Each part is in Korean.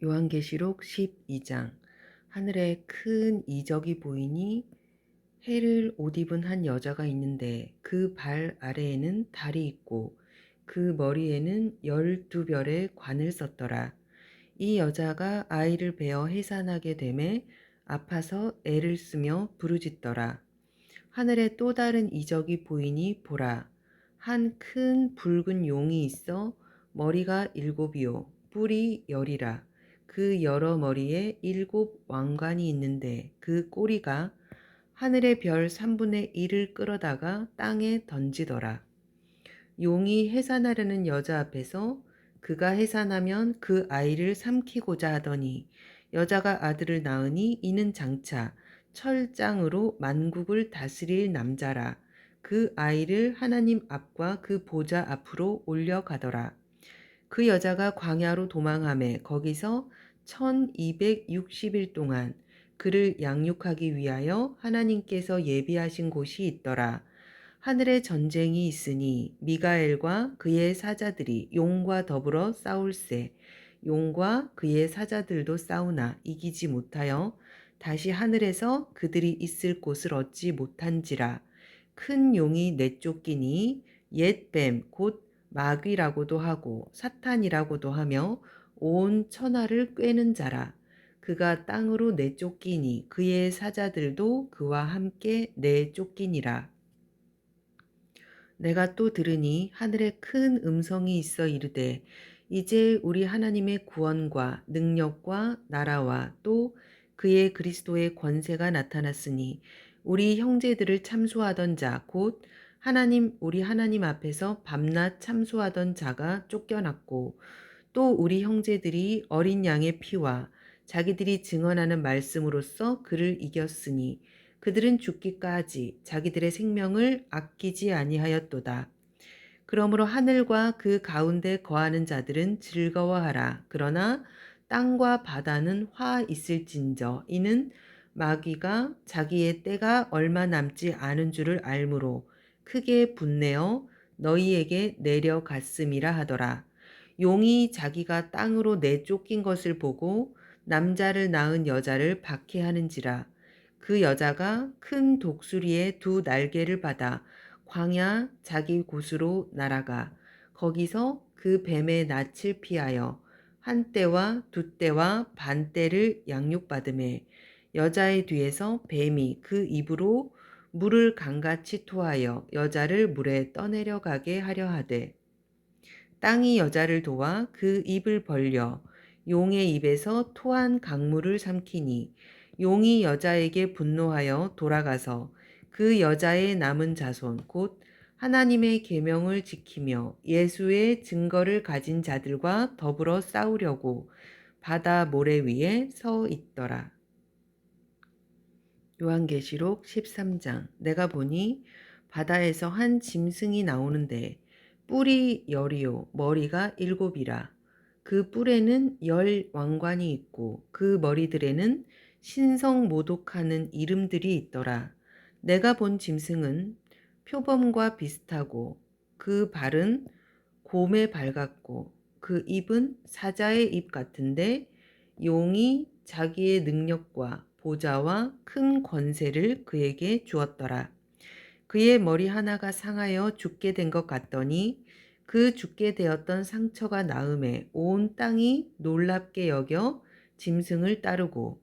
요한계시록 12장. 하늘에 큰 이적이 보이니 해를 옷 입은 한 여자가 있는데 그 발 아래에는 달이 있고 그 머리에는 12별의 관을 썼더라. 이 여자가 아이를 베어 해산하게 되매 아파서 애를 쓰며 부르짖더라. 하늘에 또 다른 이적이 보이니 보라, 한 큰 붉은 용이 있어 머리가 일곱이요 뿔이 열이라. 그 여러 머리에 일곱 왕관이 있는데 그 꼬리가 하늘의 별 3분의 1을 끌어다가 땅에 던지더라. 용이 해산하려는 여자 앞에서 그가 해산하면 그 아이를 삼키고자 하더니 여자가 아들을 낳으니 이는 장차 철장으로 만국을 다스릴 남자라. 그 아이를 하나님 앞과 그 보좌 앞으로 올려가더라. 그 여자가 광야로 도망하매 거기서 1260일 동안 그를 양육하기 위하여 하나님께서 예비하신 곳이 있더라. 하늘에 전쟁이 있으니 미가엘과 그의 사자들이 용과 더불어 싸울세. 용과 그의 사자들도 싸우나 이기지 못하여 다시 하늘에서 그들이 있을 곳을 얻지 못한지라. 큰 용이 내쫓기니 옛 뱀 곧 마귀라고도 하고 사탄이라고도 하며 온 천하를 꿰는 자라. 그가 땅으로 내쫓기니 그의 사자들도 그와 함께 내쫓기니라. 내가 또 들으니 하늘에 큰 음성이 있어 이르되 이제 우리 하나님의 구원과 능력과 나라와 또 그의 그리스도의 권세가 나타났으니 우리 형제들을 참소하던 자 곧 하나님 우리 하나님 앞에서 밤낮 참소하던 자가 쫓겨났고 또 우리 형제들이 어린 양의 피와 자기들이 증언하는 말씀으로써 그를 이겼으니 그들은 죽기까지 자기들의 생명을 아끼지 아니하였도다. 그러므로 하늘과 그 가운데 거하는 자들은 즐거워하라. 그러나 땅과 바다는 화 있을진저 이는 마귀가 자기의 때가 얼마 남지 않은 줄을 알므로 크게 분내어 너희에게 내려갔음이라 하더라. 용이 자기가 땅으로 내쫓긴 것을 보고 남자를 낳은 여자를 박해하는지라. 그 여자가 큰 독수리의 두 날개를 받아 광야 자기 곳으로 날아가 거기서 그 뱀의 낯을 피하여 한 때와 두 때와 반 때를 양육받음에 여자의 뒤에서 뱀이 그 입으로 물을 강같이 토하여 여자를 물에 떠내려가게 하려 하되 땅이 여자를 도와 그 입을 벌려 용의 입에서 토한 강물을 삼키니 용이 여자에게 분노하여 돌아가서 그 여자의 남은 자손 곧 하나님의 계명을 지키며 예수의 증거를 가진 자들과 더불어 싸우려고 바다 모래 위에 서 있더라. 요한계시록 13장. 내가 보니 바다에서 한 짐승이 나오는데 뿔이 열이요 머리가 일곱이라. 그 뿔에는 열 왕관이 있고 그 머리들에는 신성모독하는 이름들이 있더라. 내가 본 짐승은 표범과 비슷하고 그 발은 곰의 발 같고 그 입은 사자의 입 같은데 용이 자기의 능력과 보좌와 큰 권세를 그에게 주었더라. 그의 머리 하나가 상하여 죽게 된 것 같더니 그 죽게 되었던 상처가 나음에 온 땅이 놀랍게 여겨 짐승을 따르고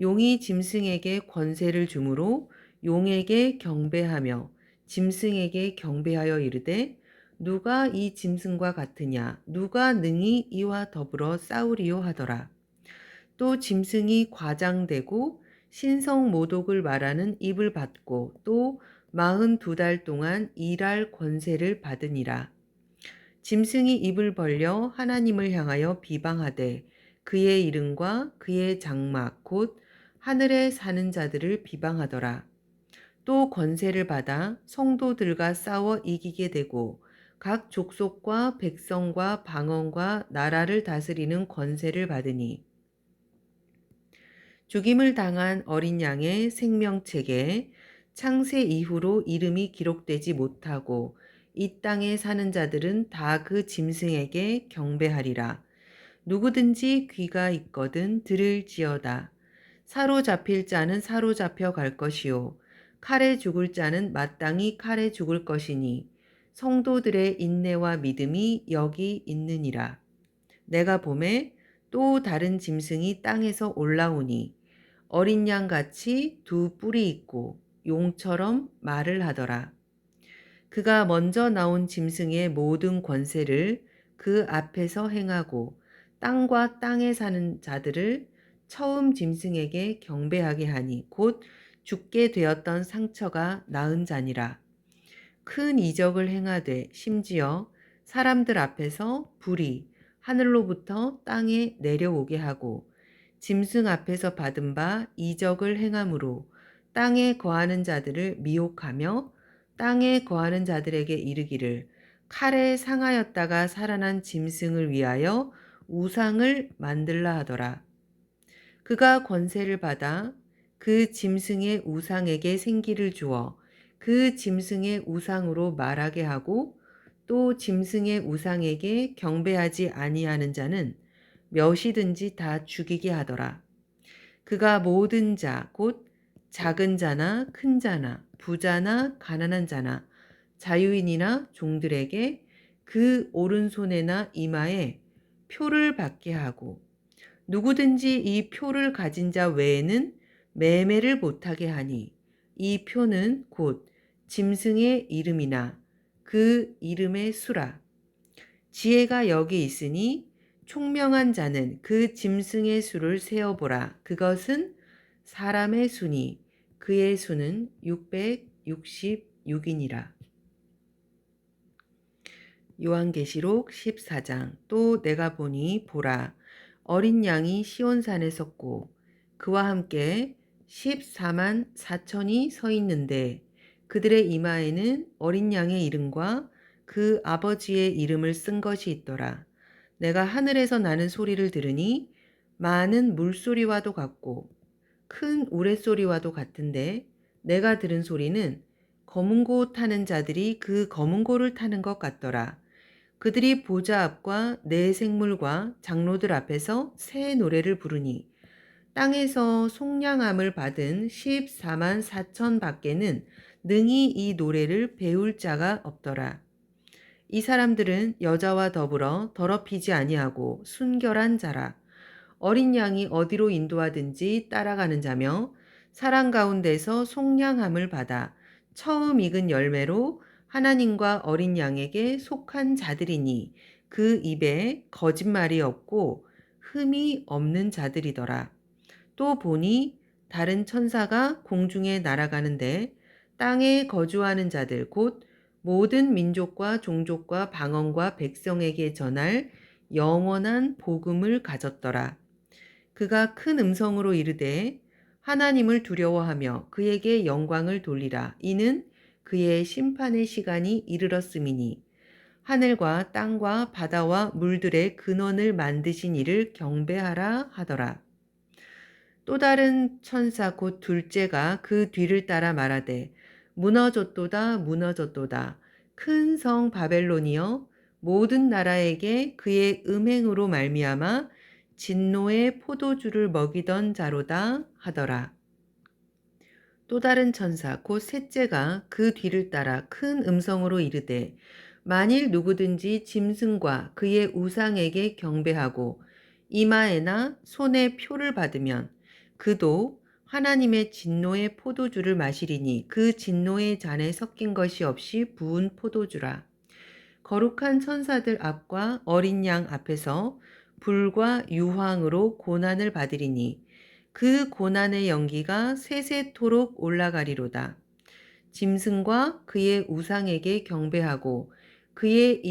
용이 짐승에게 권세를 주므로 용에게 경배하며 짐승에게 경배하여 이르되 누가 이 짐승과 같으냐 누가 능히 이와 더불어 싸우리요 하더라. 또 짐승이 과장되고 신성모독을 말하는 입을 받고 또 42달 동안 일할 권세를 받으니라. 짐승이 입을 벌려 하나님을 향하여 비방하되 그의 이름과 그의 장막 곧 하늘에 사는 자들을 비방하더라. 또 권세를 받아 성도들과 싸워 이기게 되고 각 족속과 백성과 방언과 나라를 다스리는 권세를 받으니 죽임을 당한 어린 양의 생명책에 창세 이후로 이름이 기록되지 못하고 이 땅에 사는 자들은 다 그 짐승에게 경배하리라. 누구든지 귀가 있거든 들을지어다. 사로잡힐 자는 사로잡혀 갈 것이요 칼에 죽을 자는 마땅히 칼에 죽을 것이니 성도들의 인내와 믿음이 여기 있느니라. 내가 보매 또 다른 짐승이 땅에서 올라오니 어린 양같이 두 뿔이 있고 용처럼 말을 하더라. 그가 먼저 나온 짐승의 모든 권세를 그 앞에서 행하고 땅과 땅에 사는 자들을 처음 짐승에게 경배하게 하니 곧 죽게 되었던 상처가 나은 자니라. 큰 이적을 행하되 심지어 사람들 앞에서 불이 하늘로부터 땅에 내려오게 하고 짐승 앞에서 받은 바 이적을 행함으로 땅에 거하는 자들을 미혹하며 땅에 거하는 자들에게 이르기를 칼에 상하였다가 살아난 짐승을 위하여 우상을 만들라 하더라. 그가 권세를 받아 그 짐승의 우상에게 생기를 주어 그 짐승의 우상으로 말하게 하고 또 짐승의 우상에게 경배하지 아니하는 자는 몇이든지 다 죽이게 하더라. 그가 모든 자, 곧 작은 자나 큰 자나 부자나 가난한 자나 자유인이나 종들에게 그 오른손에나 이마에 표를 받게 하고 누구든지 이 표를 가진 자 외에는 매매를 못하게 하니 이 표는 곧 짐승의 이름이나 그 이름의 수라. 지혜가 여기 있으니 총명한 자는 그 짐승의 수를 세어보라. 그것은 사람의 수니 그의 수는 666이니라. 요한계시록 14장. 또 내가 보니 보라 어린 양이 시온산에 섰고 그와 함께 14만 4천이 서 있는데 그들의 이마에는 어린 양의 이름과 그 아버지의 이름을 쓴 것이 있더라. 내가 하늘에서 나는 소리를 들으니 많은 물소리와도 같고 큰 우레소리와도 같은데 내가 들은 소리는 검은 고 타는 자들이 그 검은 고를 타는 것 같더라. 그들이 보좌 앞과 네 생물과 장로들 앞에서 새 노래를 부르니 땅에서 속량함을 받은 14만 4천 밖에는 능히 이 노래를 배울 자가 없더라. 이 사람들은 여자와 더불어 더럽히지 아니하고 순결한 자라. 어린 양이 어디로 인도하든지 따라가는 자며 사람 가운데서 속량함을 받아 처음 익은 열매로 하나님과 어린 양에게 속한 자들이니 그 입에 거짓말이 없고 흠이 없는 자들이더라. 또 보니 다른 천사가 공중에 날아가는데 땅에 거주하는 자들 곧 모든 민족과 종족과 방언과 백성에게 전할 영원한 복음을 가졌더라. 그가 큰 음성으로 이르되 하나님을 두려워하며 그에게 영광을 돌리라. 이는 그의 심판의 시간이 이르렀음이니 하늘과 땅과 바다와 물들의 근원을 만드신 이를 경배하라 하더라. 또 다른 천사 곧 둘째가 그 뒤를 따라 말하되 무너졌도다 무너졌도다 큰 성 바벨론이여 모든 나라에게 그의 음행으로 말미암아 진노의 포도주를 먹이던 자로다 하더라. 또 다른 천사 곧 셋째가 그 뒤를 따라 큰 음성으로 이르되 만일 누구든지 짐승과 그의 우상에게 경배하고 이마에나 손에 표를 받으면 그도 하나님의 진노의 포도주를 마시리니 그 진노의 잔에 섞인 것이 없이 부은 포도주라. 거룩한 천사들 앞과 어린 양 앞에서 불과 유황으로 고난을 받으리니 그 고난의 연기가 세세토록 올라가리로다. 짐승과 그의 우상에게 경배하고 그의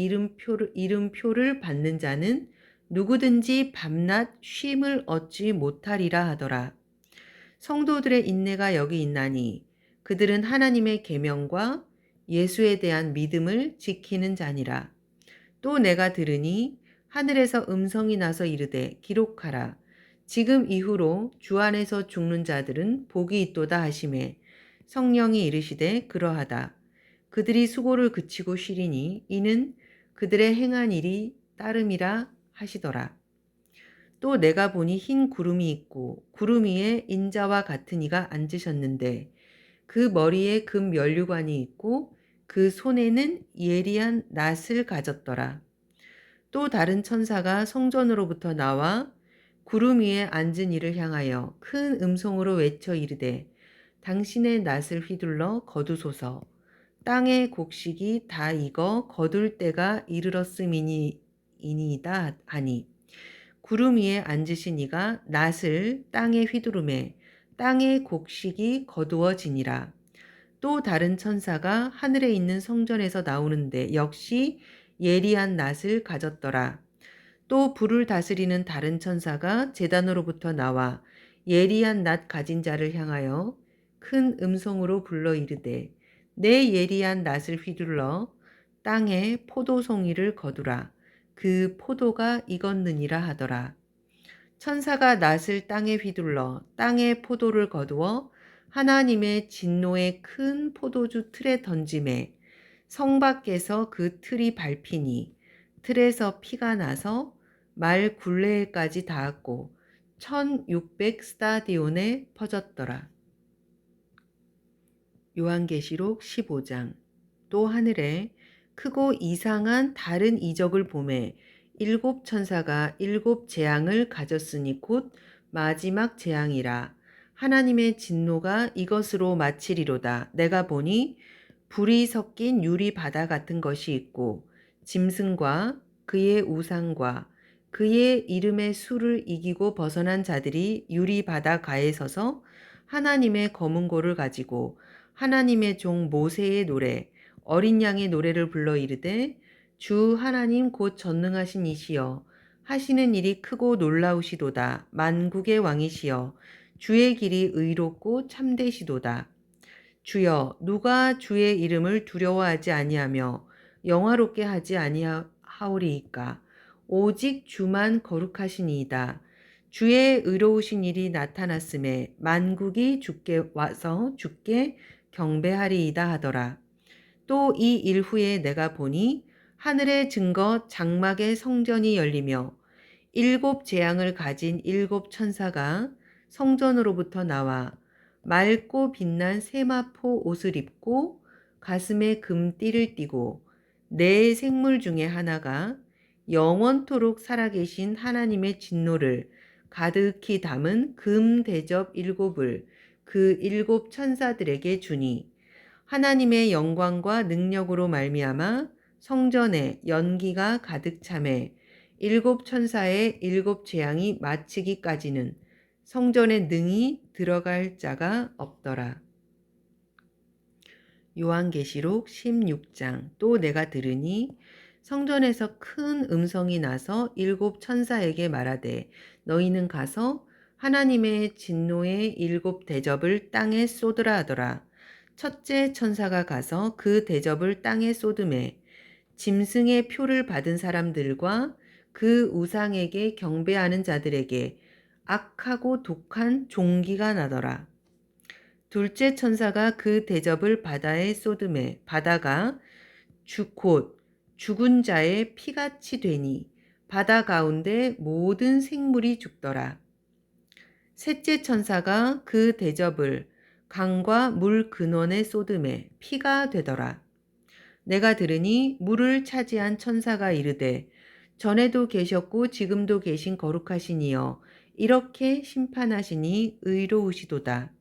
이름표를 받는 자는 누구든지 밤낮 쉼을 얻지 못하리라 하더라. 성도들의 인내가 여기 있나니 그들은 하나님의 계명과 예수에 대한 믿음을 지키는 자니라. 또 내가 들으니 하늘에서 음성이 나서 이르되 기록하라. 지금 이후로 주 안에서 죽는 자들은 복이 있도다 하시매 성령이 이르시되 그러하다. 그들이 수고를 그치고 쉬리니 이는 그들의 행한 일이 따름이라 하시더라. 또 내가 보니 흰 구름이 있고 구름 위에 인자와 같은 이가 앉으셨는데 그 머리에 금 면류관이 있고 그 손에는 예리한 낫을 가졌더라. 또 다른 천사가 성전으로부터 나와 구름 위에 앉은 이를 향하여 큰 음성으로 외쳐 이르되 당신의 낫을 휘둘러 거두소서. 땅의 곡식이 다 익어 거둘 때가 이르렀음이니이다 하니 구름 위에 앉으신 이가 낫을 땅에 휘두르매 땅의 곡식이 거두어지니라. 또 다른 천사가 하늘에 있는 성전에서 나오는데 역시 예리한 낫을 가졌더라. 또 불을 다스리는 다른 천사가 제단으로부터 나와 예리한 낫 가진 자를 향하여 큰 음성으로 불러 이르되 내 예리한 낫을 휘둘러 땅에 포도송이를 거두라. 그 포도가 익었느니라 하더라. 천사가 낫을 땅에 휘둘러 땅에 포도를 거두어 하나님의 진노의 큰 포도주 틀에 던짐에 성 밖에서 그 틀이 밟히니 틀에서 피가 나서 말 굴레에까지 닿았고 1600 스타디온에 퍼졌더라. 요한계시록 15장. 또 하늘에 크고 이상한 다른 이적을 보매 일곱 천사가 일곱 재앙을 가졌으니 곧 마지막 재앙이라. 하나님의 진노가 이것으로 마치리로다. 내가 보니 불이 섞인 유리 바다 같은 것이 있고 짐승과 그의 우상과 그의 이름의 수를 이기고 벗어난 자들이 유리 바다 가에 서서 하나님의 검은 고를 가지고 하나님의 종 모세의 노래 어린 양의 노래를 불러 이르되 주 하나님 곧 전능하신 이시여 하시는 일이 크고 놀라우시도다. 만국의 왕이시여 주의 길이 의롭고 참되시도다. 주여 누가 주의 이름을 두려워하지 아니하며 영화롭게 하지 아니하오리이까. 오직 주만 거룩하시니이다. 주의 의로우신 일이 나타났음에 만국이 주께 와서 주께 경배하리이다 하더라. 또 이 일 후에 내가 보니 하늘의 증거 장막의 성전이 열리며 일곱 재앙을 가진 일곱 천사가 성전으로부터 나와 맑고 빛난 세마포 옷을 입고 가슴에 금띠를 띠고 네 생물 중에 하나가 영원토록 살아계신 하나님의 진노를 가득히 담은 금 대접 일곱을 그 일곱 천사들에게 주니 하나님의 영광과 능력으로 말미암아 성전에 연기가 가득 차매 일곱 천사의 일곱 재앙이 마치기까지는 성전에 능히 들어갈 자가 없더라. 요한계시록 16장. 또 내가 들으니 성전에서 큰 음성이 나서 일곱 천사에게 말하되 너희는 가서 하나님의 진노의 일곱 대접을 땅에 쏟으라 하더라. 첫째 천사가 가서 그 대접을 땅에 쏟음에 짐승의 표를 받은 사람들과 그 우상에게 경배하는 자들에게 악하고 독한 종기가 나더라. 둘째 천사가 그 대접을 바다에 쏟음에 바다가 곧 죽은 자의 피같이 되니 바다 가운데 모든 생물이 죽더라. 셋째 천사가 그 대접을 강과 물 근원에 쏟음에 피가 되더라. 내가 들으니 물을 차지한 천사가 이르되 전에도 계셨고 지금도 계신 거룩하신 이여 이렇게 심판하시니 의로우시도다.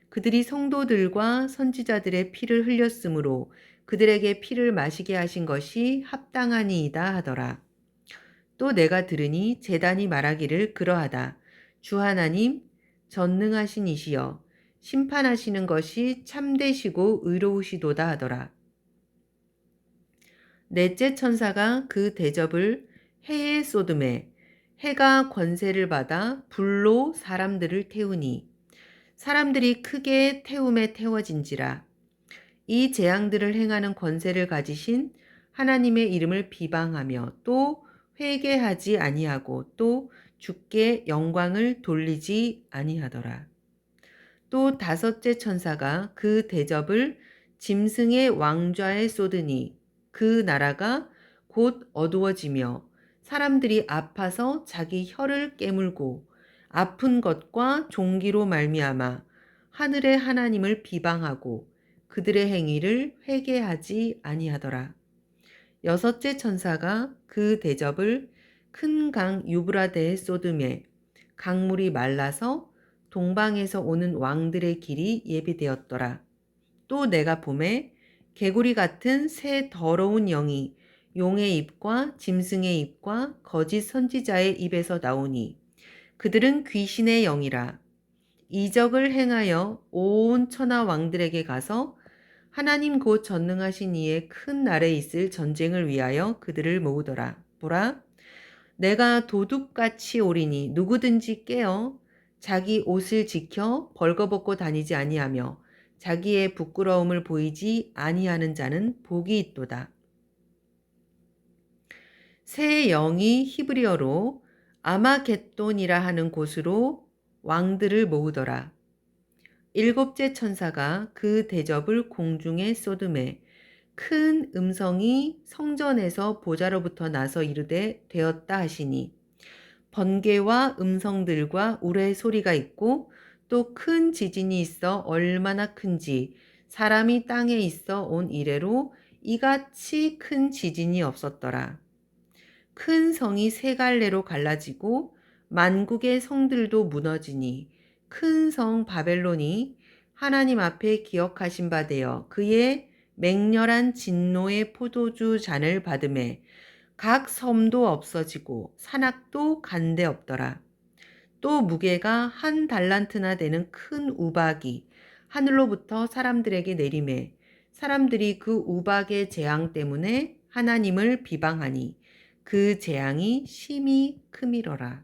그들이 성도들과 선지자들의 피를 흘렸으므로 그들에게 피를 마시게 하신 것이 합당하니이다 하더라. 또 내가 들으니 제단이 말하기를 그러하다. 주 하나님 전능하신 이시여 심판하시는 것이 참되시고 의로우시도다 하더라. 넷째 천사가 그 대접을 해에 쏟음에 해가 권세를 받아 불로 사람들을 태우니 사람들이 크게 태움에 태워진지라. 이 재앙들을 행하는 권세를 가지신 하나님의 이름을 비방하며 또 회개하지 아니하고 또 주께 영광을 돌리지 아니하더라. 또 다섯째 천사가 그 대접을 짐승의 왕좌에 쏟으니 그 나라가 곧 어두워지며 사람들이 아파서 자기 혀를 깨물고 아픈 것과 종기로 말미암아 하늘의 하나님을 비방하고 그들의 행위를 회개하지 아니하더라. 여섯째 천사가 그 대접을 큰 강 유브라데에 쏟음에 강물이 말라서 동방에서 오는 왕들의 길이 예비되었더라. 또 내가 보매 개구리 같은 새 더러운 영이 용의 입과 짐승의 입과 거짓 선지자의 입에서 나오니 그들은 귀신의 영이라. 이적을 행하여 온 천하 왕들에게 가서 하나님 곧 전능하신 이의 큰 날에 있을 전쟁을 위하여 그들을 모으더라. 보라, 내가 도둑같이 오리니 누구든지 깨어 자기 옷을 지켜 벌거벗고 다니지 아니하며 자기의 부끄러움을 보이지 아니하는 자는 복이 있도다. 새 영이 히브리어로 아마겟돈이라 하는 곳으로 왕들을 모으더라. 일곱째 천사가 그 대접을 공중에 쏟음에 큰 음성이 성전에서 보좌로부터 나서 이르되 되었다 하시니 번개와 음성들과 우레 소리가 있고 또 큰 지진이 있어 얼마나 큰지 사람이 땅에 있어 온 이래로 이같이 큰 지진이 없었더라. 큰 성이 세 갈래로 갈라지고 만국의 성들도 무너지니 큰 성 바벨론이 하나님 앞에 기억하신 바 되어 그의 맹렬한 진노의 포도주 잔을 받음에 각 섬도 없어지고 산악도 간데 없더라. 또 무게가 한 달란트나 되는 큰 우박이 하늘로부터 사람들에게 내림에 사람들이 그 우박의 재앙 때문에 하나님을 비방하니 그 재앙이 심히 크미러라.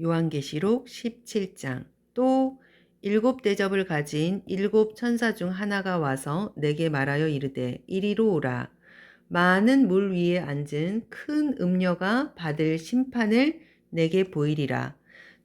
요한계시록 17장. 또 일곱 대접을 가진 일곱 천사 중 하나가 와서 내게 말하여 이르되 이리로 오라. 많은 물 위에 앉은 큰 음녀가 받을 심판을 내게 보이리라.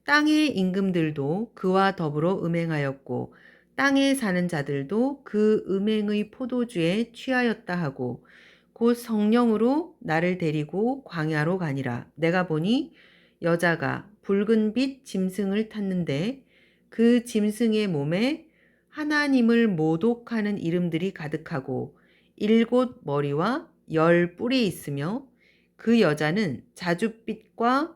땅의 임금들도 그와 더불어 음행하였고 땅에 사는 자들도 그 음행의 포도주에 취하였다 하고 곧 성령으로 나를 데리고 광야로 가니라. 내가 보니 여자가 붉은빛 짐승을 탔는데 그 짐승의 몸에 하나님을 모독하는 이름들이 가득하고 일곱 머리와 열 뿔이 있으며 그 여자는 자줏빛과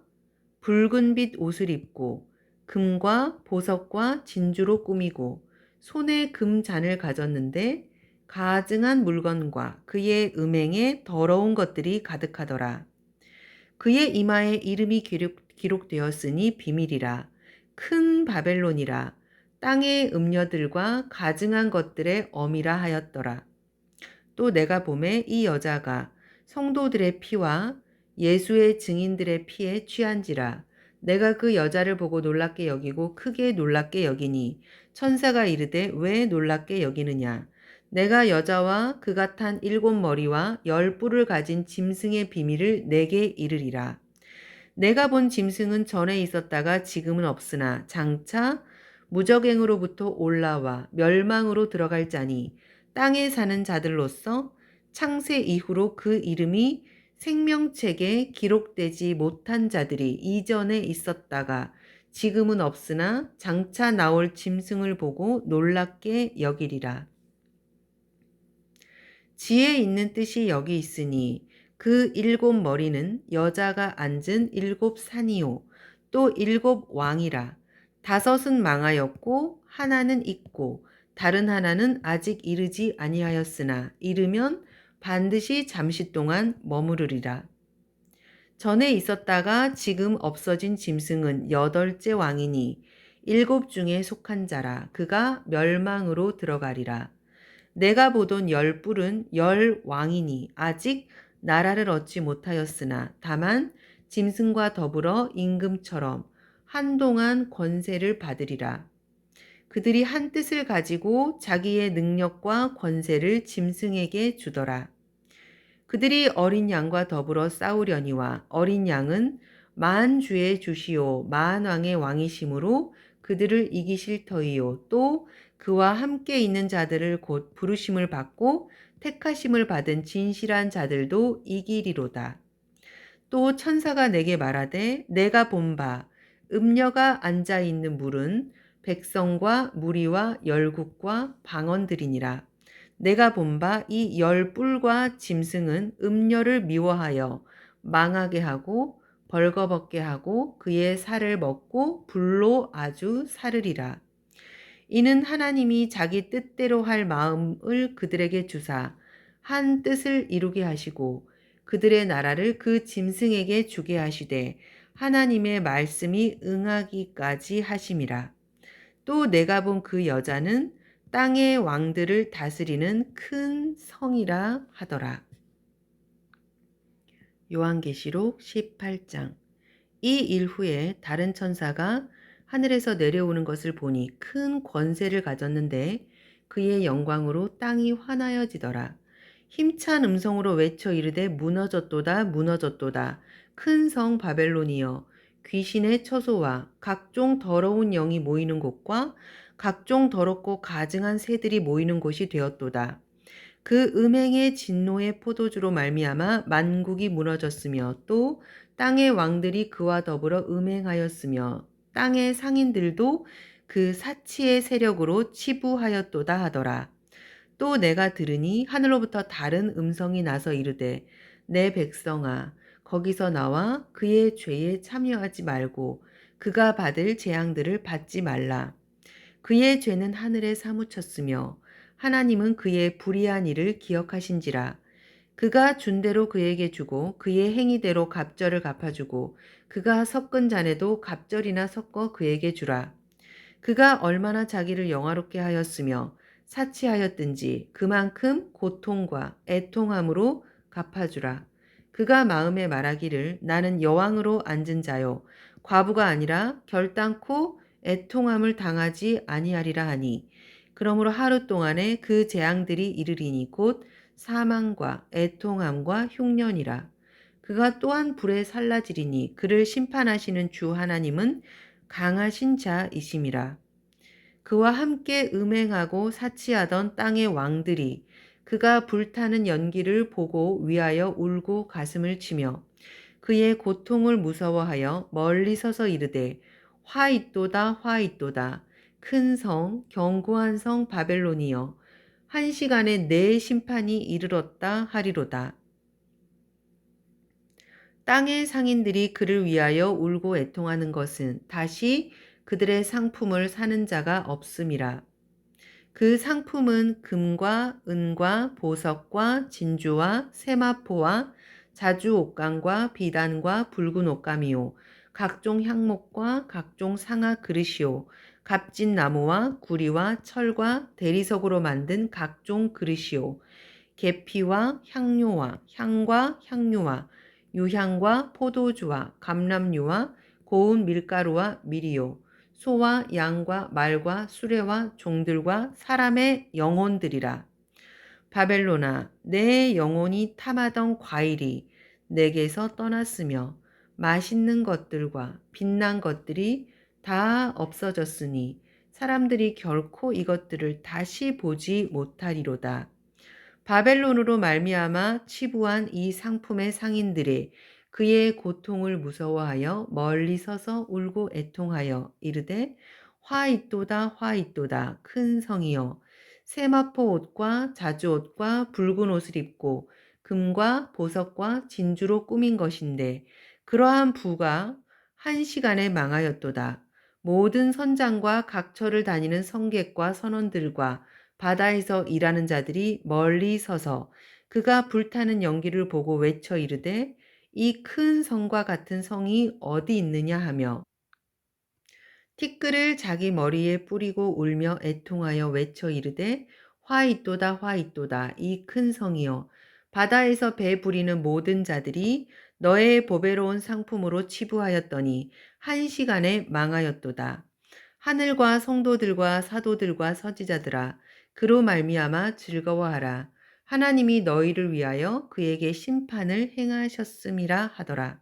붉은빛 옷을 입고 금과 보석과 진주로 꾸미고 손에 금잔을 가졌는데 가증한 물건과 그의 음행에 더러운 것들이 가득하더라. 그의 이마에 이름이 기록되었으니 비밀이라. 큰 바벨론이라. 땅의 음녀들과 가증한 것들의 엄이라 하였더라. 또 내가 보매 이 여자가 성도들의 피와 예수의 증인들의 피에 취한지라. 내가 그 여자를 보고 놀랍게 여기고 크게 놀랍게 여기니 천사가 이르되 왜 놀랍게 여기느냐. 내가 여자와 그가 탄 일곱 머리와 열 뿔을 가진 짐승의 비밀을 내게 이르리라. 내가 본 짐승은 전에 있었다가 지금은 없으나 장차 무적행으로부터 올라와 멸망으로 들어갈 자니 땅에 사는 자들로서 창세 이후로 그 이름이 생명책에 기록되지 못한 자들이 이전에 있었다가 지금은 없으나 장차 나올 짐승을 보고 놀랍게 여기리라. 지혜 있는 뜻이 여기 있으니 그 일곱 머리는 여자가 앉은 일곱 산이요 또 일곱 왕이라. 다섯은 망하였고 하나는 있고 다른 하나는 아직 이르지 아니하였으나 이르면 반드시 잠시 동안 머무르리라. 전에 있었다가 지금 없어진 짐승은 여덟째 왕이니 일곱 중에 속한 자라. 그가 멸망으로 들어가리라. 내가 보던 열 뿔은 열 왕이니 아직 나라를 얻지 못하였으나 다만 짐승과 더불어 임금처럼 한동안 권세를 받으리라. 그들이 한 뜻을 가지고 자기의 능력과 권세를 짐승에게 주더라. 그들이 어린 양과 더불어 싸우려니와 어린 양은 만 주의 주시오 만 왕의 왕이심으로 그들을 이기실 터이요 또 그와 함께 있는 자들을 곧 부르심을 받고 택하심을 받은 진실한 자들도 이기리로다. 또 천사가 내게 말하되 내가 본 바 음녀가 앉아 있는 물은 백성과 무리와 열국과 방언들이니라. 내가 본 바 이 열 뿔과 짐승은 음녀를 미워하여 망하게 하고 벌거벗게 하고 그의 살을 먹고 불로 아주 사르리라. 이는 하나님이 자기 뜻대로 할 마음을 그들에게 주사 한 뜻을 이루게 하시고 그들의 나라를 그 짐승에게 주게 하시되 하나님의 말씀이 응하기까지 하심이라. 또 내가 본 그 여자는 땅의 왕들을 다스리는 큰 성이라 하더라. 요한계시록 18장. 이 일 후에 다른 천사가 하늘에서 내려오는 것을 보니 큰 권세를 가졌는데 그의 영광으로 땅이 환하여지더라. 힘찬 음성으로 외쳐 이르되 무너졌도다 무너졌도다 큰 성 바벨론이여 귀신의 처소와 각종 더러운 영이 모이는 곳과 각종 더럽고 가증한 새들이 모이는 곳이 되었도다. 그 음행의 진노의 포도주로 말미암아 만국이 무너졌으며 또 땅의 왕들이 그와 더불어 음행하였으며 땅의 상인들도 그 사치의 세력으로 치부하였도다 하더라. 또 내가 들으니 하늘로부터 다른 음성이 나서 이르되 내 백성아 거기서 나와 그의 죄에 참여하지 말고 그가 받을 재앙들을 받지 말라. 그의 죄는 하늘에 사무쳤으며 하나님은 그의 불의한 일을 기억하신지라. 그가 준 대로 그에게 주고 그의 행위대로 갑절을 갚아주고 그가 섞은 잔에도 갑절이나 섞어 그에게 주라. 그가 얼마나 자기를 영화롭게 하였으며 사치하였든지 그만큼 고통과 애통함으로 갚아주라. 그가 마음에 말하기를 나는 여왕으로 앉은 자요 과부가 아니라 결단코 애통함을 당하지 아니하리라 하니 그러므로 하루 동안에 그 재앙들이 이르리니 곧 사망과 애통함과 흉년이라. 그가 또한 불에 살라지리니 그를 심판하시는 주 하나님은 강하신 자이심이라. 그와 함께 음행하고 사치하던 땅의 왕들이 그가 불타는 연기를 보고 위하여 울고 가슴을 치며 그의 고통을 무서워하여 멀리 서서 이르되 화 있도다 화 있도다 큰 성 견고한 성 바벨론이여 한 시간에 내 심판이 이르렀다 하리로다. 땅의 상인들이 그를 위하여 울고 애통하는 것은 다시 그들의 상품을 사는 자가 없음이라. 그 상품은 금과 은과 보석과 진주와 세마포와 자주 옷감과 비단과 붉은 옷감이요 각종 향목과 각종 상아 그릇이요 값진 나무와 구리와 철과 대리석으로 만든 각종 그릇이요 계피와 향료와 향과 향유와 유향과 포도주와 감람류와 고운 밀가루와 밀이요 소와 양과 말과 수레와 종들과 사람의 영혼들이라. 바벨론아 내 영혼이 탐하던 과일이 내게서 떠났으며 맛있는 것들과 빛난 것들이 다 없어졌으니 사람들이 결코 이것들을 다시 보지 못하리로다. 바벨론으로 말미암아 치부한 이 상품의 상인들의 그의 고통을 무서워하여 멀리 서서 울고 애통하여 이르되 화 있도다 화 있도다 큰 성이여 세마포 옷과 자주 옷과 붉은 옷을 입고 금과 보석과 진주로 꾸민 것인데 그러한 부가 한 시간에 망하였도다. 모든 선장과 각처를 다니는 성객과 선원들과 바다에서 일하는 자들이 멀리 서서 그가 불타는 연기를 보고 외쳐 이르되 이 큰 성과 같은 성이 어디 있느냐 하며 티끌을 자기 머리에 뿌리고 울며 애통하여 외쳐 이르되 화 있도다 화 있도다 이 큰 성이여 바다에서 배 부리는 모든 자들이 너의 보배로운 상품으로 치부하였더니 한 시간에 망하였도다. 하늘과 성도들과 사도들과 선지자들아 그로 말미암아 즐거워하라. 하나님이 너희를 위하여 그에게 심판을 행하셨음이라 하더라.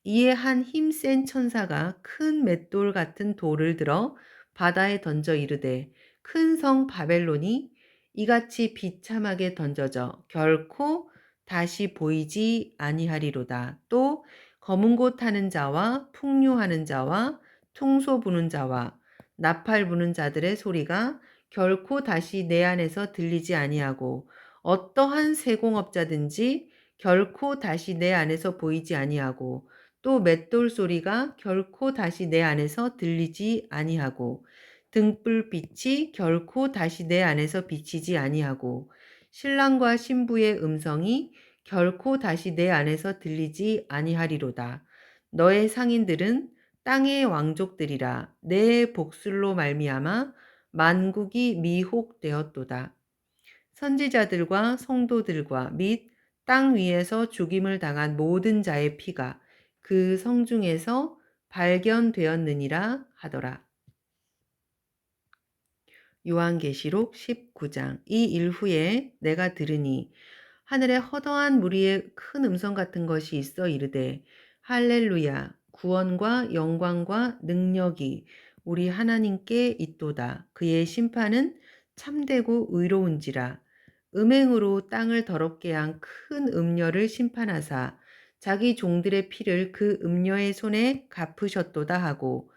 이에 한 힘센 천사가 큰 맷돌 같은 돌을 들어 바다에 던져 이르되 큰 성 바벨론이 이같이 비참하게 던져져 결코 다시 보이지 아니하리로다. 또 검은 곳 타는 자와 풍류하는 자와 퉁소 부는 자와 나팔 부는 자들의 소리가 결코 다시 내 안에서 들리지 아니하고 어떠한 세공업자든지 결코 다시 내 안에서 보이지 아니하고 또 맷돌 소리가 결코 다시 내 안에서 들리지 아니하고 등불빛이 결코 다시 내 안에서 비치지 아니하고 신랑과 신부의 음성이 결코 다시 내 안에서 들리지 아니하리로다. 너의 상인들은 땅의 왕족들이라. 내 복술로 말미암아 만국이 미혹되었도다. 선지자들과 성도들과 및 땅 위에서 죽임을 당한 모든 자의 피가 그 성중에서 발견되었느니라 하더라. 요한계시록 19장. 이 일 후에 내가 들으니 하늘에 허다한 무리의 큰 음성 같은 것이 있어 이르되 할렐루야, 구원과 영광과 능력이 우리 하나님께 있도다. 그의 심판은 참되고 의로운지라. 음행으로 땅을 더럽게 한 큰 음녀를 심판하사 자기 종들의 피를 그 음녀의 손에 갚으셨도다 하고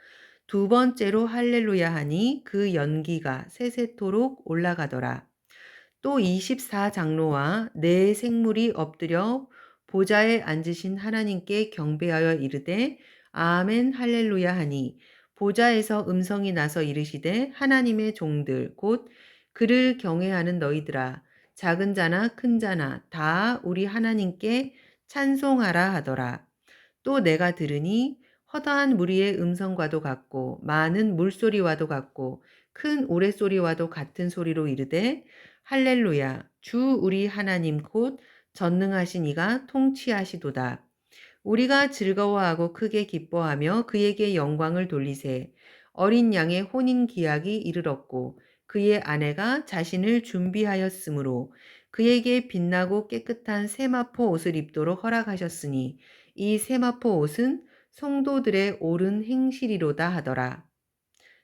두 번째로 할렐루야 하니 그 연기가 세세토록 올라가더라. 또 24장로와 네 생물이 엎드려 보좌에 앉으신 하나님께 경배하여 이르되 아멘 할렐루야 하니 보좌에서 음성이 나서 이르시되 하나님의 종들 곧 그를 경외하는 너희들아 작은 자나 큰 자나 다 우리 하나님께 찬송하라 하더라. 또 내가 들으니 허다한 무리의 음성과도 같고 많은 물소리와도 같고 큰 우레소리와도 같은 소리로 이르되 할렐루야 주 우리 하나님 곧 전능하신 이가 통치하시도다. 우리가 즐거워하고 크게 기뻐하며 그에게 영광을 돌리세. 어린 양의 혼인 기약이 이르렀고 그의 아내가 자신을 준비하였으므로 그에게 빛나고 깨끗한 세마포 옷을 입도록 허락하셨으니 이 세마포 옷은 성도들의 옳은 행실이로다 하더라.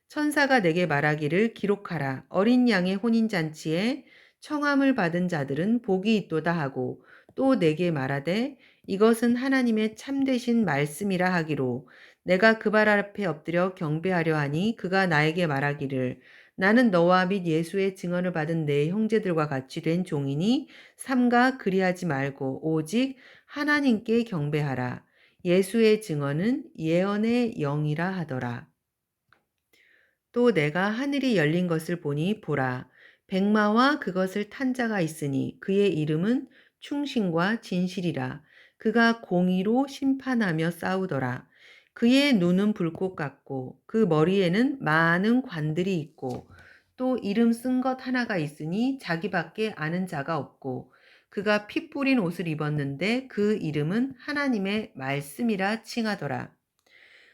천사가 내게 말하기를 기록하라. 어린 양의 혼인잔치에 청함을 받은 자들은 복이 있도다 하고 또 내게 말하되 이것은 하나님의 참되신 말씀이라 하기로 내가 그 발 앞에 엎드려 경배하려 하니 그가 나에게 말하기를 나는 너와 및 예수의 증언을 받은 내 형제들과 같이 된 종이니 삼가 그리하지 말고 오직 하나님께 경배하라. 예수의 증언은 예언의 영이라 하더라. 또 내가 하늘이 열린 것을 보니 보라 백마와 그것을 탄 자가 있으니 그의 이름은 충신과 진실이라. 그가 공의로 심판하며 싸우더라. 그의 눈은 불꽃 같고 그 머리에는 많은 관들이 있고 또 이름 쓴 것 하나가 있으니 자기밖에 아는 자가 없고 그가 피 뿌린 옷을 입었는데 그 이름은 하나님의 말씀이라 칭하더라.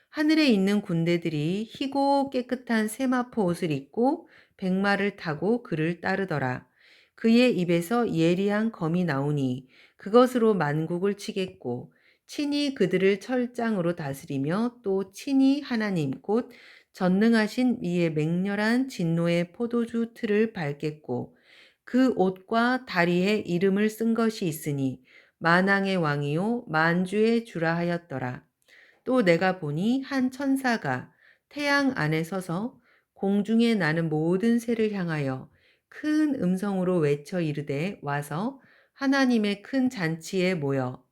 하늘에 있는 군대들이 희고 깨끗한 세마포 옷을 입고 백마를 타고 그를 따르더라. 그의 입에서 예리한 검이 나오니 그것으로 만국을 치겠고 친히 그들을 철장으로 다스리며 또 친히 하나님 곧 전능하신 이의 맹렬한 진노의 포도주 틀을 밟겠고 그 옷과 다리에 이름을 쓴 것이 있으니 만왕의 왕이요 만주의 주라 하였더라. 또 내가 보니 한 천사가 태양 안에 서서 공중에 나는 모든 새를 향하여 큰 음성으로 외쳐 이르되 와서 하나님의 큰 잔치에 모여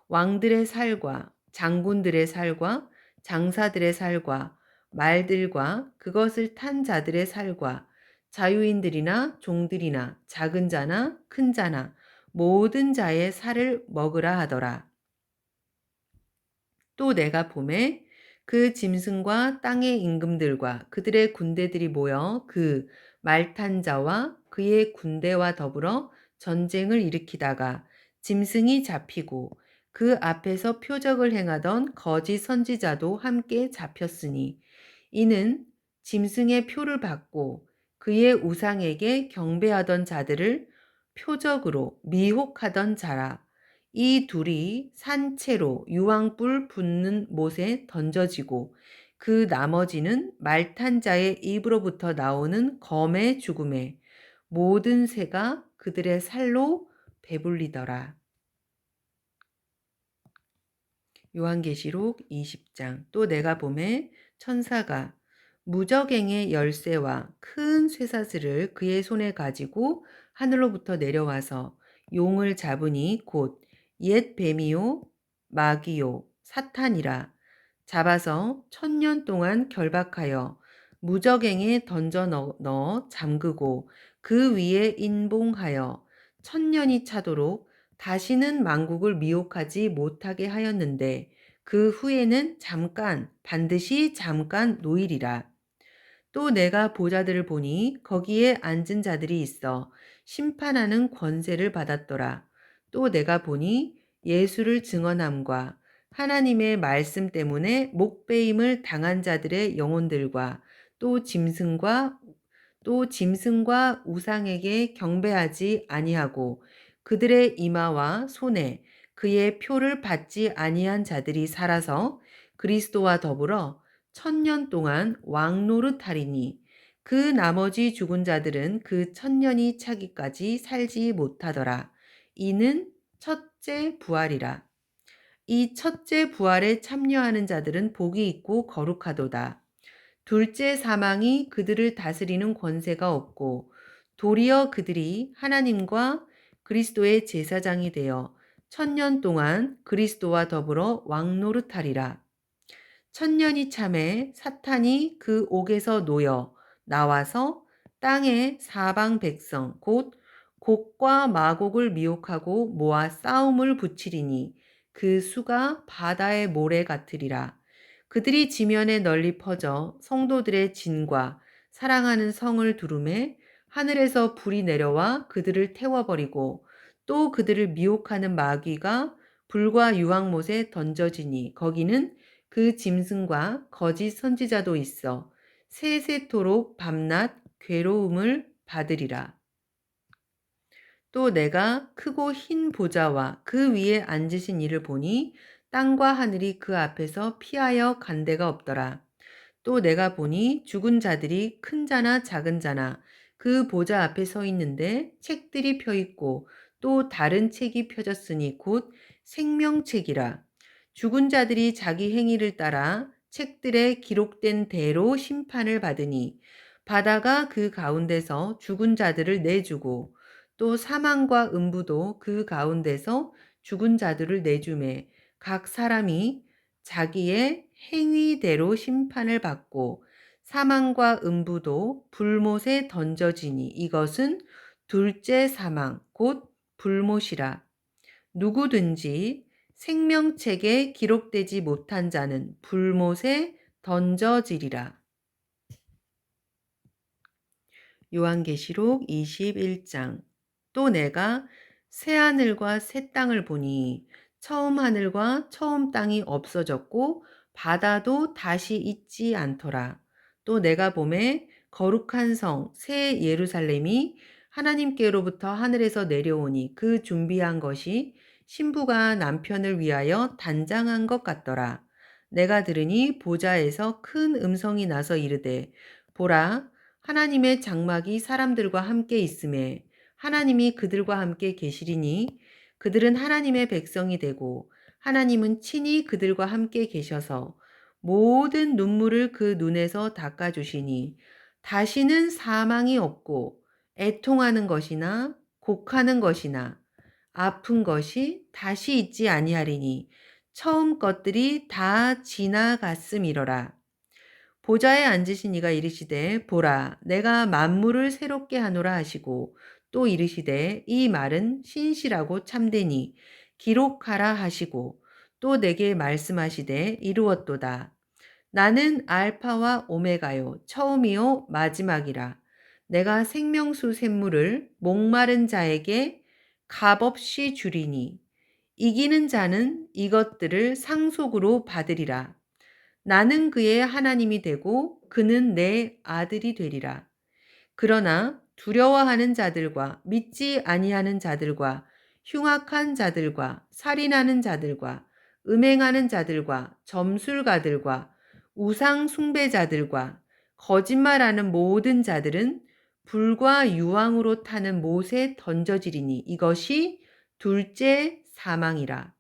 왕들의 살과 장군들의 살과 장사들의 살과 말들과 그것을 탄 자들의 살과 자유인들이나 종들이나 작은 자나 큰 자나 모든 자의 살을 먹으라 하더라. 또 내가 봄에 그 짐승과 땅의 임금들과 그들의 군대들이 모여 그 말탄 자와 그의 군대와 더불어 전쟁을 일으키다가 짐승이 잡히고 그 앞에서 표적을 행하던 거짓 선지자도 함께 잡혔으니 이는 짐승의 표를 받고 그의 우상에게 경배하던 자들을 표적으로 미혹하던 자라. 이 둘이 산채로 유황불 붙는 못에 던져지고 그 나머지는 말탄 자의 입으로부터 나오는 검의 죽음에 모든 새가 그들의 살로 배불리더라. 요한계시록 20장. 또 내가 보매 천사가 무저갱의 열쇠와 큰 쇠사슬을 그의 손에 가지고 하늘로부터 내려와서 용을 잡으니 곧 옛 뱀이요 마귀요 사탄이라. 잡아서 1000년 동안 결박하여 무저갱에 던져 넣어 잠그고 그 위에 인봉하여 1000년이 차도록 다시는 만국을 미혹하지 못하게 하였는데 그 후에는 잠깐 반드시 잠깐 노일이라. 또 내가 보좌들을 보니 거기에 앉은 자들이 있어 심판하는 권세를 받았더라. 또 내가 보니 예수를 증언함과 하나님의 말씀 때문에 목배임을 당한 자들의 영혼들과 또 짐승과 우상에게 경배하지 아니하고 그들의 이마와 손에 그의 표를 받지 아니한 자들이 살아서 그리스도와 더불어 1000년 동안 왕노릇하리니 그 나머지 죽은 자들은 그 1000년이 차기까지 살지 못하더라. 이는 첫째 부활이라. 이 첫째 부활에 참여하는 자들은 복이 있고 거룩하도다. 둘째 사망이 그들을 다스리는 권세가 없고 도리어 그들이 하나님과 그리스도의 제사장이 되어 1000년 동안 그리스도와 더불어 왕노릇하리라. 1000년이 참에 사탄이 그 옥에서 놓여 나와서 땅의 사방 백성 곧 곡과 마곡을 미혹하고 모아 싸움을 붙이리니 그 수가 바다의 모래 같으리라. 그들이 지면에 널리 퍼져 성도들의 진과 사랑하는 성을 두루매 하늘에서 불이 내려와 그들을 태워버리고 또 그들을 미혹하는 마귀가 불과 유황못에 던져지니 거기는 그 짐승과 거짓 선지자도 있어 세세토록 밤낮 괴로움을 받으리라. 또 내가 크고 흰 보좌와 그 위에 앉으신 이를 보니 땅과 하늘이 그 앞에서 피하여 간 데가 없더라. 또 내가 보니 죽은 자들이 큰 자나 작은 자나 그 보좌 앞에 서 있는데 책들이 펴 있고 또 다른 책이 펴졌으니 곧 생명책이라. 죽은 자들이 자기 행위를 따라 책들에 기록된 대로 심판을 받으니 바다가 그 가운데서 죽은 자들을 내주고 또 사망과 음부도 그 가운데서 죽은 자들을 내주매 각 사람이 자기의 행위대로 심판을 받고 사망과 음부도 불못에 던져지니 이것은 둘째 사망 곧 불못이라. 누구든지 생명책에 기록되지 못한 자는 불못에 던져지리라. 요한계시록 21장. 또 내가 새 하늘과 새 땅을 보니 처음 하늘과 처음 땅이 없어졌고 바다도 다시 있지 않더라. 또 내가 보매 거룩한 성 새 예루살렘이 하나님께로부터 하늘에서 내려오니 그 준비한 것이 신부가 남편을 위하여 단장한 것 같더라. 내가 들으니 보좌에서 큰 음성이 나서 이르되 보라 하나님의 장막이 사람들과 함께 있음에 하나님이 그들과 함께 계시리니 그들은 하나님의 백성이 되고 하나님은 친히 그들과 함께 계셔서 모든 눈물을 그 눈에서 닦아주시니 다시는 사망이 없고 애통하는 것이나 곡하는 것이나 아픈 것이 다시 있지 아니하리니 처음 것들이 다 지나갔음이러라. 보좌에 앉으신 이가 이르시되 보라 내가 만물을 새롭게 하노라 하시고 또 이르시되 이 말은 신실하고 참되니 기록하라 하시고 또 내게 말씀하시되 이루었도다. 나는 알파와 오메가요 처음이요 마지막이라. 내가 생명수 샘물을 목마른 자에게 값없이 주리니 이기는 자는 이것들을 상속으로 받으리라. 나는 그의 하나님이 되고 그는 내 아들이 되리라. 그러나 두려워하는 자들과 믿지 아니하는 자들과 흉악한 자들과 살인하는 자들과 음행하는 자들과 점술가들과 우상 숭배자들과 거짓말하는 모든 자들은 불과 유황으로 타는 못에 던져지리니 이것이 둘째 사망이라.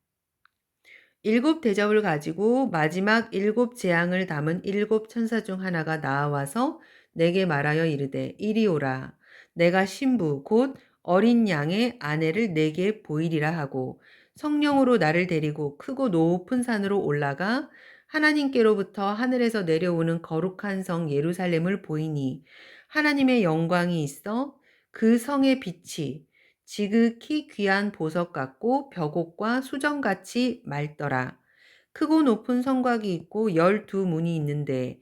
일곱 대접을 가지고 마지막 일곱 재앙을 담은 일곱 천사 중 하나가 나와서 내게 말하여 이르되 이리 오라. 내가 신부 곧 어린 양의 아내를 내게 보이리라 하고 성령으로 나를 데리고 크고 높은 산으로 올라가 하나님께로부터 하늘에서 내려오는 거룩한 성 예루살렘을 보이니 하나님의 영광이 있어 그 성의 빛이 지극히 귀한 보석 같고 벽옥과 수정같이 맑더라. 크고 높은 성곽이 있고 12문이 있는데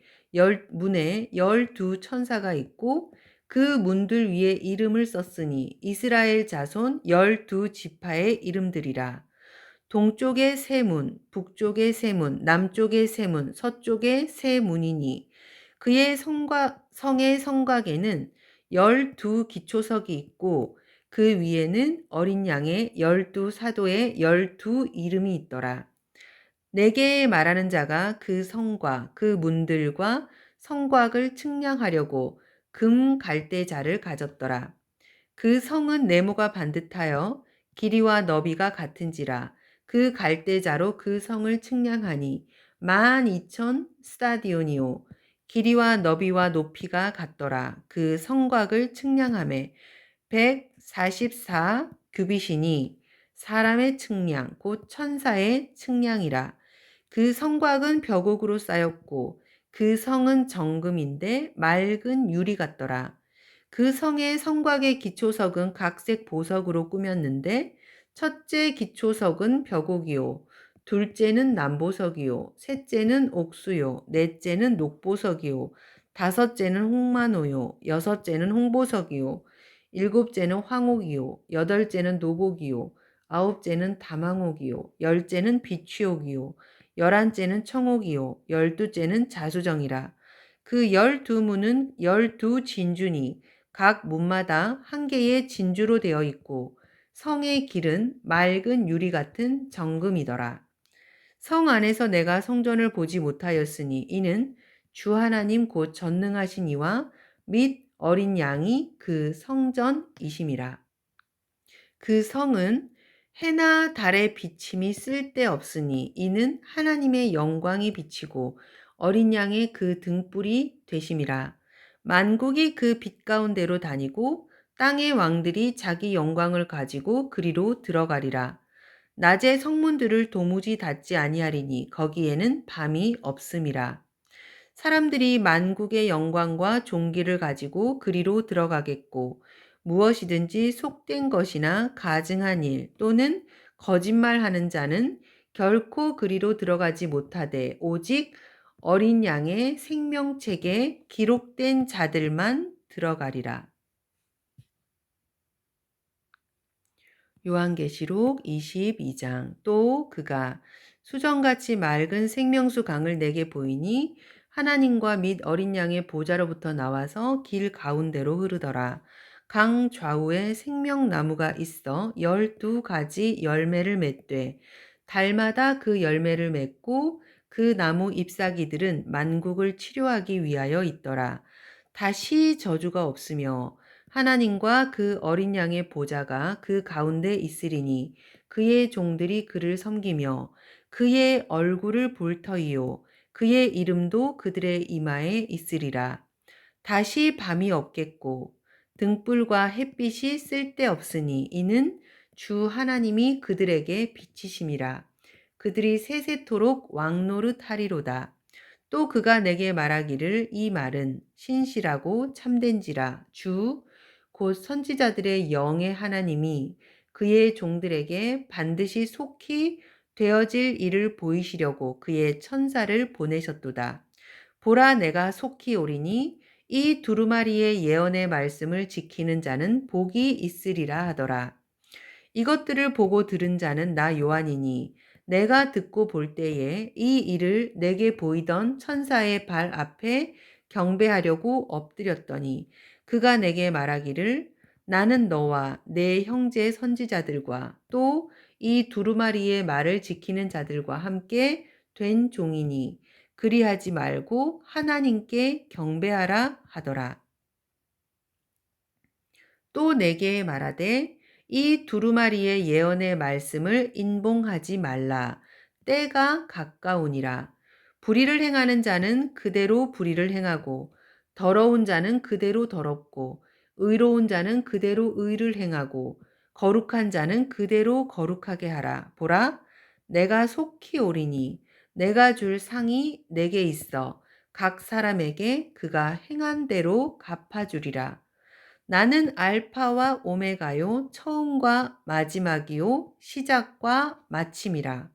문에 12천사가 있고 그 문들 위에 이름을 썼으니 이스라엘 자손 12지파의 이름들이라. 동쪽에 세 문, 북쪽에 세 문, 남쪽에 세 문, 서쪽에 세 문이니 그의 성의 성곽에는 12기초석이 있고 그 위에는 어린 양의 12사도의 12이름이 있더라. 내게 말하는 자가 그 성과 그 문들과 성곽을 측량하려고 금 갈대자를 가졌더라. 그 성은 네모가 반듯하여 길이와 너비가 같은지라 그 갈대자로 그 성을 측량하니 12,000 스타디오니오 길이와 너비와 높이가 같더라. 그 성곽을 측량하매 144 규빗이니 사람의 측량 곧 천사의 측량이라. 그 성곽은 벽옥으로 쌓였고 그 성은 정금인데 맑은 유리 같더라. 그 성의 성곽의 기초석은 각색 보석으로 꾸몄는데 첫째 기초석은 벽옥이요 둘째는 남보석이요 셋째는 옥수요 넷째는 녹보석이요 다섯째는 홍마노요 여섯째는 홍보석이요 일곱째는 황옥이요 여덟째는 노곡이요 아홉째는 다망옥이요 열째는 비취옥이요 열한째는 청옥이요 열두째는 자수정이라. 그 12문은 12진주니 각 문마다 한 개의 진주로 되어 있고 성의 길은 맑은 유리 같은 정금이더라. 성 안에서 내가 성전을 보지 못하였으니 이는 주 하나님 곧 전능하신 이와 및 어린 양이 그 성전이심이라. 그 성은 해나 달의 비침이 쓸데없으니 이는 하나님의 영광이 비치고 어린 양의 그 등불이 되심이라. 만국이 그 빛 가운데로 다니고 땅의 왕들이 자기 영광을 가지고 그리로 들어가리라. 낮에 성문들을 도무지 닫지 아니하리니 거기에는 밤이 없음이라. 사람들이 만국의 영광과 존귀를 가지고 그리로 들어가겠고 무엇이든지 속된 것이나 가증한 일 또는 거짓말하는 자는 결코 그리로 들어가지 못하되 오직 어린 양의 생명책에 기록된 자들만 들어가리라. 요한계시록 22장. 또 그가 수정같이 맑은 생명수 강을 내게 보이니 하나님과 및 어린 양의 보좌로부터 나와서 길 가운데로 흐르더라. 강 좌우에 생명나무가 있어 12가지 열매를 맺되 달마다 그 열매를 맺고 그 나무 잎사귀들은 만국을 치료하기 위하여 있더라. 다시 저주가 없으며 하나님과 그 어린 양의 보좌가 그 가운데 있으리니 그의 종들이 그를 섬기며 그의 얼굴을 볼 터이요 그의 이름도 그들의 이마에 있으리라. 다시 밤이 없겠고 등불과 햇빛이 쓸데없으니 이는 주 하나님이 그들에게 빛이심이라. 그들이 세세토록 왕노릇하리로다. 또 그가 내게 말하기를 이 말은 신실하고 참된지라. 주 곧 선지자들의 영의 하나님이 그의 종들에게 반드시 속히 되어질 일을 보이시려고 그의 천사를 보내셨도다. 보라 내가 속히 오리니 이 두루마리의 예언의 말씀을 지키는 자는 복이 있으리라 하더라. 이것들을 보고 들은 자는 나 요한이니 내가 듣고 볼 때에 이 일을 내게 보이던 천사의 발 앞에 경배하려고 엎드렸더니 그가 내게 말하기를 나는 너와 내 형제 선지자들과 또 이 두루마리의 말을 지키는 자들과 함께 된 종이니 그리하지 말고 하나님께 경배하라 하더라. 또 내게 말하되 이 두루마리의 예언의 말씀을 인봉하지 말라. 때가 가까우니라. 불의를 행하는 자는 그대로 불의를 행하고 더러운 자는 그대로 더럽고 의로운 자는 그대로 의를 행하고 거룩한 자는 그대로 거룩하게 하라. 보라, 내가 속히 오리니 내가 줄 상이 내게 있어 각 사람에게 그가 행한 대로 갚아주리라. 나는 알파와 오메가요, 처음과 마지막이요, 시작과 마침이라.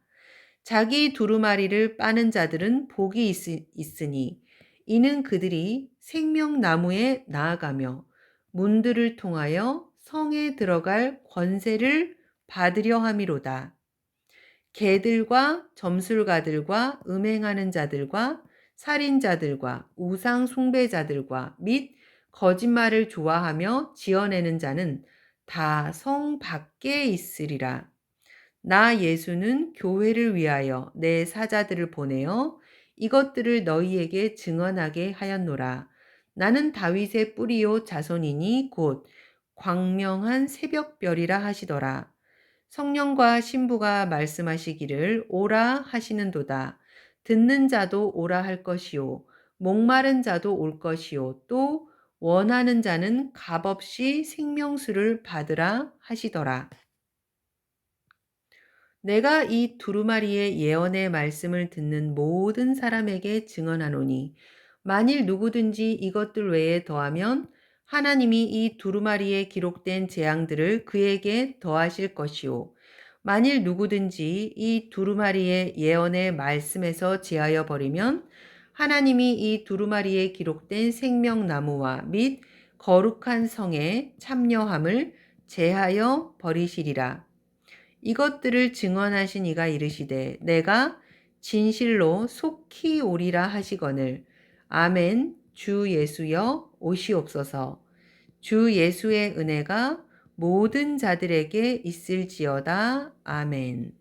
자기 두루마리를 빠는 자들은 복이 있으니 이는 그들이 생명나무에 나아가며 문들을 통하여 성에 들어갈 권세를 받으려 함이로다. 개들과 점술가들과 음행하는 자들과 살인자들과 우상 숭배자들과 및 거짓말을 좋아하며 지어내는 자는 다 성 밖에 있으리라. 나 예수는 교회를 위하여 내 사자들을 보내어 이것들을 너희에게 증언하게 하였노라. 나는 다윗의 뿌리요 자손이니 곧 광명한 새벽별이라 하시더라. 성령과 신부가 말씀하시기를 오라 하시는도다. 듣는 자도 오라 할 것이요 목마른 자도 올 것이요 또 원하는 자는 값없이 생명수를 받으라 하시더라. 내가 이 두루마리의 예언의 말씀을 듣는 모든 사람에게 증언하노니 만일 누구든지 이것들 외에 더하면 하나님이 이 두루마리에 기록된 재앙들을 그에게 더하실 것이요 만일 누구든지 이 두루마리의 예언의 말씀에서 제하여 버리면 하나님이 이 두루마리에 기록된 생명나무와 및 거룩한 성에 참여함을 제하여 버리시리라. 이것들을 증언하신 이가 이르시되 내가 진실로 속히 오리라 하시거늘 아멘. 주 예수여 오시옵소서. 주 예수의 은혜가 모든 자들에게 있을지어다. 아멘.